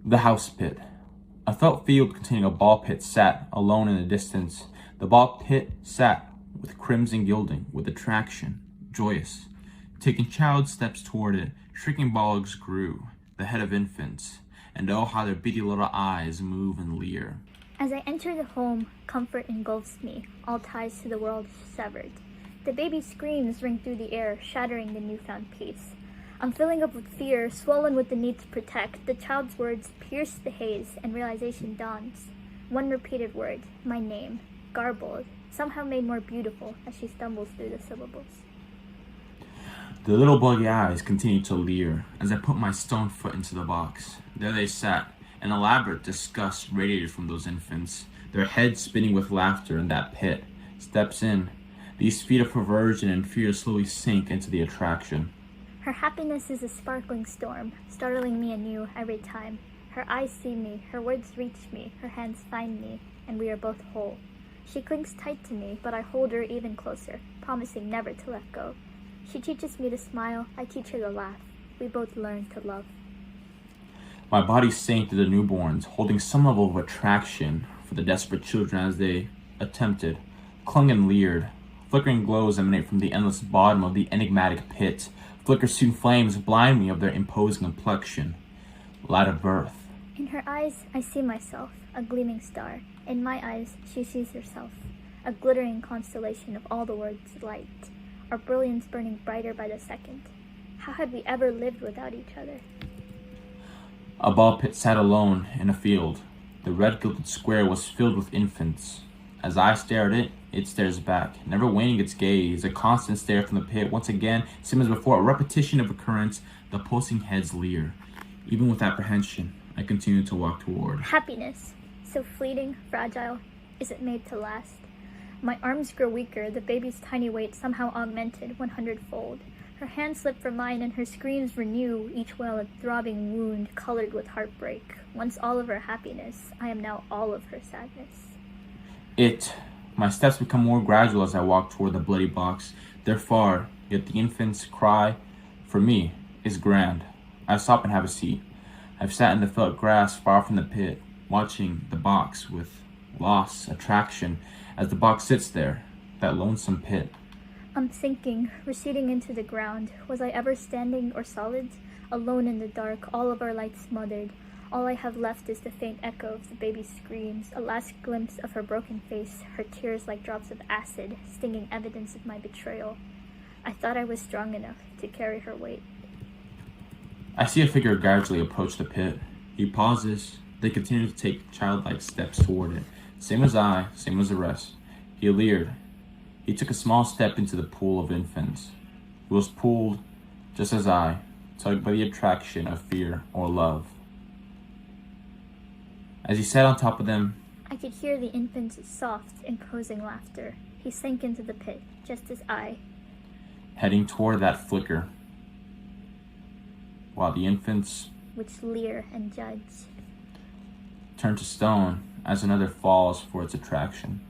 The house pit. A felt field containing a ball pit sat alone in the distance. The ball pit sat with crimson gilding, with attraction, joyous. Taking child steps toward it, shrieking bollards grew, the head of infants, and oh how their beady little eyes move and leer. As I enter the home, comfort engulfs me, all ties to the world severed. The baby's screams ring through the air, shattering the newfound peace. I'm filling up with fear, swollen with the need to protect. The child's words pierce the haze, and realization dawns. One repeated word, my name, garbled, somehow made more beautiful as she stumbles through the syllables. The little buggy eyes continued to leer as I put my stone foot into the box. There they sat. An elaborate disgust radiated from those infants, their heads spinning with laughter in that pit. Steps in. These feet of perversion and fear slowly sink into the attraction. Her happiness is a sparkling storm, startling me anew every time. Her eyes see me, her words reach me, her hands find me, and we are both whole. She clings tight to me, but I hold her even closer, promising never to let go. She teaches me to smile, I teach her to laugh. We both learn to love. My body sank to the newborns, holding some level of attraction for the desperate children as they attempted, clung and leered. Flickering glows emanate from the endless bottom of the enigmatic pit. Flicker-soon flames blind me of their imposing complexion. Light of birth. In her eyes, I see myself, a gleaming star. In my eyes, she sees herself, a glittering constellation of all the world's light, our brilliance burning brighter by the second. How had we ever lived without each other? A ball pit sat alone in a field. The red gilded square was filled with infants. As I stare at it, it stares back, never waning its gaze, a constant stare from the pit. Once again, same as before, a repetition of occurrence, the pulsing heads leer. Even with apprehension, I continue to walk toward. Happiness, so fleeting, fragile, is it made to last? My arms grow weaker, the baby's tiny weight somehow augmented 100-fold. Her hands slip from mine and her screams renew, each wail a throbbing wound colored with heartbreak. Once all of her happiness, I am now all of her sadness. My steps become more gradual as I walk toward the bloody box. They're far, yet the infant's cry, for me, is grand. I stop and have a seat. I've sat in the felt grass far from the pit, watching the box with lost attraction as the box sits there, that lonesome pit. I'm thinking, receding into the ground. Was I ever standing or solid? Alone in the dark, all of our lights smothered. All I have left is the faint echo of the baby's screams, a last glimpse of her broken face, her tears like drops of acid, stinging evidence of my betrayal. I thought I was strong enough to carry her weight. I see a figure gradually approach the pit. He pauses. They continue to take childlike steps toward it. Same as I, same as the rest. He leered. He took a small step into the pool of infants. He was pulled, just as I, tugged by the attraction of fear or love. As he sat on top of them, I could hear the infant's soft, imposing laughter. He sank into the pit, just as I, heading toward that flicker, while the infants, which leer and judge, turned to stone as another falls for its attraction.